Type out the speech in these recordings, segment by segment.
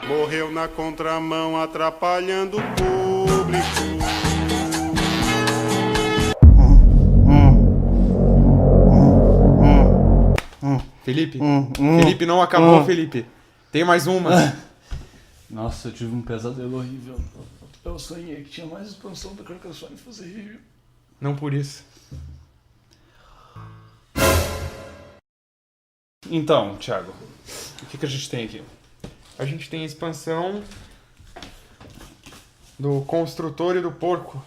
Morreu na contramão, atrapalhando o público. Felipe? Felipe, não acabou, Felipe. Tem mais uma. Nossa, eu tive um pesadelo horrível. Eu sonhei que tinha mais expansão do Carcassonne fazer review. Não por isso. Então, Thiago, o que a gente tem aqui? A gente tem a expansão do Construtor e do Porco.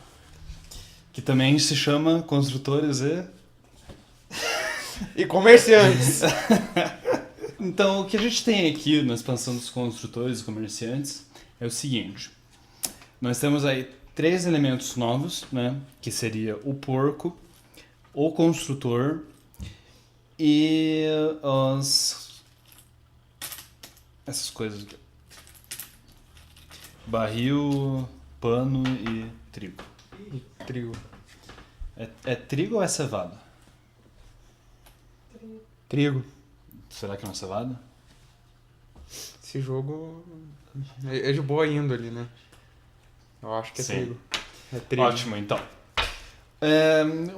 Que também se chama Construtores E Comerciantes. Então, o que a gente tem aqui na expansão dos Construtores e Comerciantes é o seguinte. Nós temos aí 3 elementos novos, né? Que seria o Porco, o Construtor e essas coisas aqui. Barril, pano e trigo. Trigo. É trigo ou é cevada? Trigo. Será que não é cevada? Esse jogo é de boa índole, né? Eu acho que é Sim. trigo. É trigo. Ótimo, então.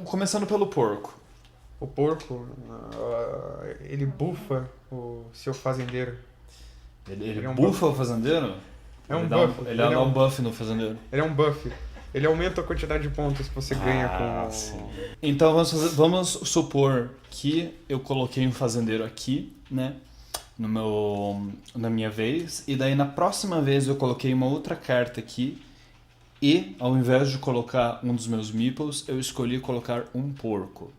Começando pelo porco. O porco, ele bufa o seu fazendeiro. Ele é um bufa o fazendeiro? É um ele buff. Ele dá um buff no fazendeiro. Ele é um buff. Ele aumenta a quantidade de pontos que você ganha com... Sim. Então vamos supor que eu coloquei um fazendeiro aqui, né? Na minha vez. E daí na próxima vez eu coloquei uma outra carta aqui. E ao invés de colocar um dos meus meeples, eu escolhi colocar um porco.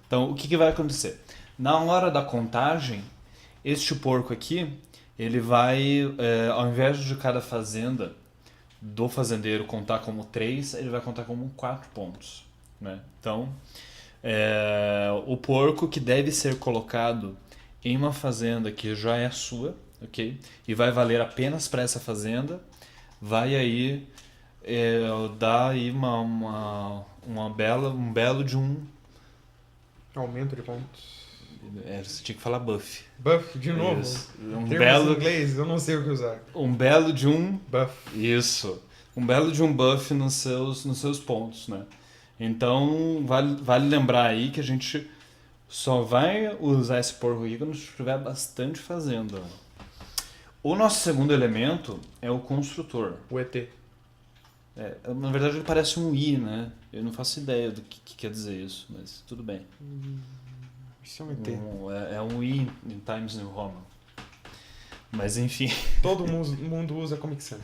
Então o que vai acontecer? Na hora da contagem, este porco aqui, ele vai, ao invés de cada fazenda do fazendeiro contar como 3, ele vai contar como 4 pontos, né? Então, o porco que deve ser colocado em uma fazenda que já é sua, ok? E vai valer apenas para essa fazenda, vai aí dar aí um belo de um... Aumento de pontos. Você tinha que falar buff. Buff, de novo. Isso. Termos em inglês, eu não sei o que usar. Um belo de um... Buff. Isso. Um belo de um buff nos seus pontos, né? Então, vale lembrar aí que a gente só vai usar esse porco aqui quando tiver bastante fazenda. O nosso segundo elemento é o construtor. O ET. Na verdade, ele parece um I, né? Eu não faço ideia do que quer dizer isso, mas tudo bem. Isso é um ET. É um I em Times New Roman. Mas enfim. Todo mundo usa Comic Sans.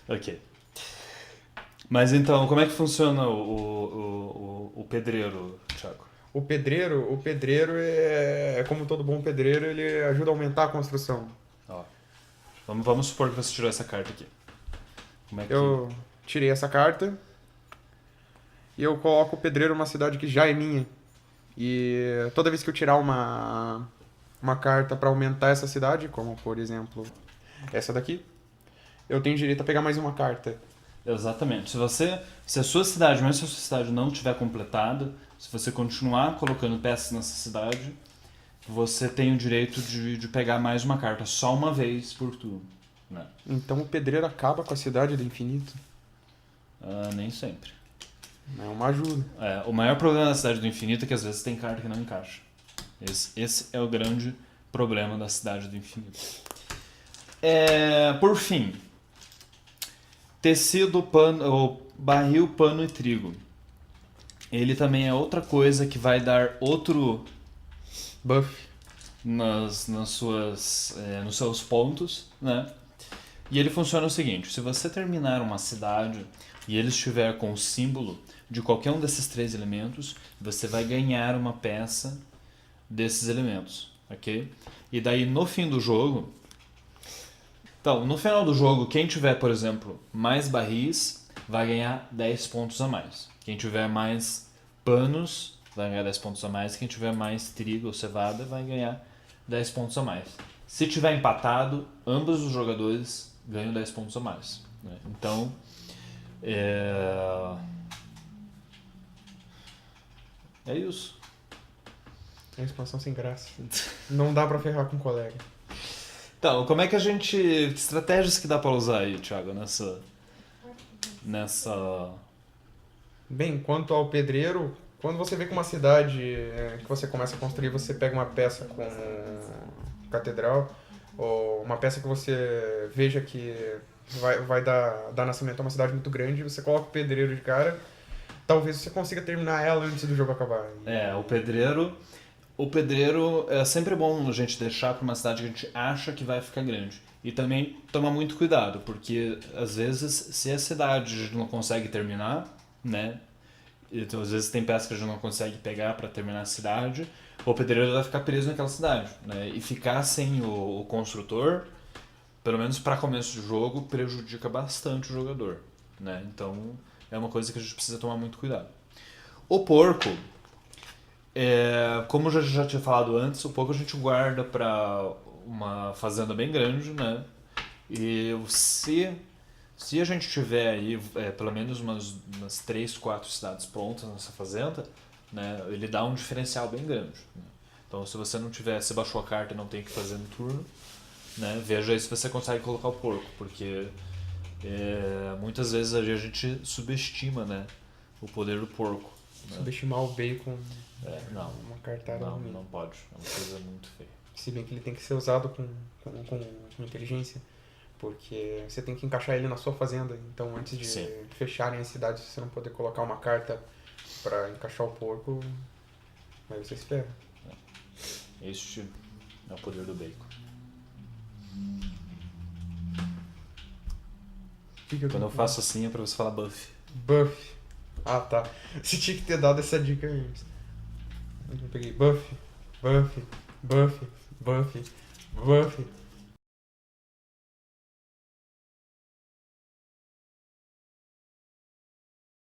Ok. Mas então, como é que funciona o pedreiro, Thiago? O pedreiro é como todo bom pedreiro, ele ajuda a aumentar a construção. Ó, vamos supor que você tirou essa carta aqui. Como é que... Eu tirei essa carta e eu coloco o pedreiro numa cidade que já é minha. E toda vez que eu tirar uma carta para aumentar essa cidade, como por exemplo essa daqui, eu tenho direito a pegar mais uma carta. Exatamente. Se a sua cidade, mesmo se a sua cidade não estiver completada, se você continuar colocando peças nessa cidade, você tem o direito de pegar mais uma carta, só uma vez por turno, né? Então o pedreiro acaba com a cidade do infinito? Nem sempre. É uma ajuda. O maior problema da Cidade do Infinito é que às vezes tem carta que não encaixa. Esse é o grande problema da Cidade do Infinito. Por fim, tecido, pano, barril, pano e trigo. Ele também é outra coisa que vai dar outro Buff. nos seus pontos, né? E ele funciona o seguinte: se você terminar uma cidade e ele estiver com o símbolo de qualquer um desses 3 elementos, você vai ganhar uma peça desses elementos, ok? E daí no fim do jogo, então no final do jogo, quem tiver, por exemplo, mais barris vai ganhar 10 pontos a mais. Quem tiver mais panos vai ganhar 10 pontos a mais. Quem tiver mais trigo ou cevada vai ganhar 10 pontos a mais. Se tiver empatado, ambos os jogadores ganham 10 pontos a mais, né? Então, é isso. É uma expansão sem graça. Não dá pra ferrar com o colega. Então, como é que a gente... estratégias que dá pra usar aí, Thiago, nessa... Bem, quanto ao pedreiro, quando você vê que uma cidade que você começa a construir, você pega uma peça com catedral, ou uma peça que você veja que vai dar nascimento a uma cidade muito grande, você coloca o pedreiro de cara, talvez você consiga terminar ela antes do jogo acabar. O pedreiro é sempre bom a gente deixar para uma cidade que a gente acha que vai ficar grande. E também tomar muito cuidado, porque às vezes se a cidade a gente não consegue terminar, né? Então, às vezes tem peças que a gente não consegue pegar para terminar a cidade, o pedreiro vai ficar preso naquela cidade, né? E ficar sem o construtor, pelo menos para começo de jogo, prejudica bastante o jogador, né? Então é uma coisa que a gente precisa tomar muito cuidado. O porco, como eu já tinha falado antes, o porco a gente guarda para uma fazenda bem grande, né? E se a gente tiver aí pelo menos umas 3, 4 cidades prontas nessa fazenda, né, ele dá um diferencial bem grande, né? Então, se você não tiver, se baixou a carta e não tem o que fazer no turno, né, veja aí se você consegue colocar o porco, porque muitas vezes a gente subestima, né, o poder do porco, né? Subestimar o bacon Não, uma cartada ruim. não pode, é uma coisa muito feia. Se bem que ele tem que ser usado com inteligência, porque você tem que encaixar ele na sua fazenda. Então, antes de fecharem a cidade, se você não poder colocar uma carta pra encaixar o porco, aí você se ferra. Este é o poder do bacon. Quando eu faço assim é pra você falar buff. Buff. Ah, tá. Você tinha que ter dado essa dica antes. Eu peguei buff, buff, buff, buff, buff.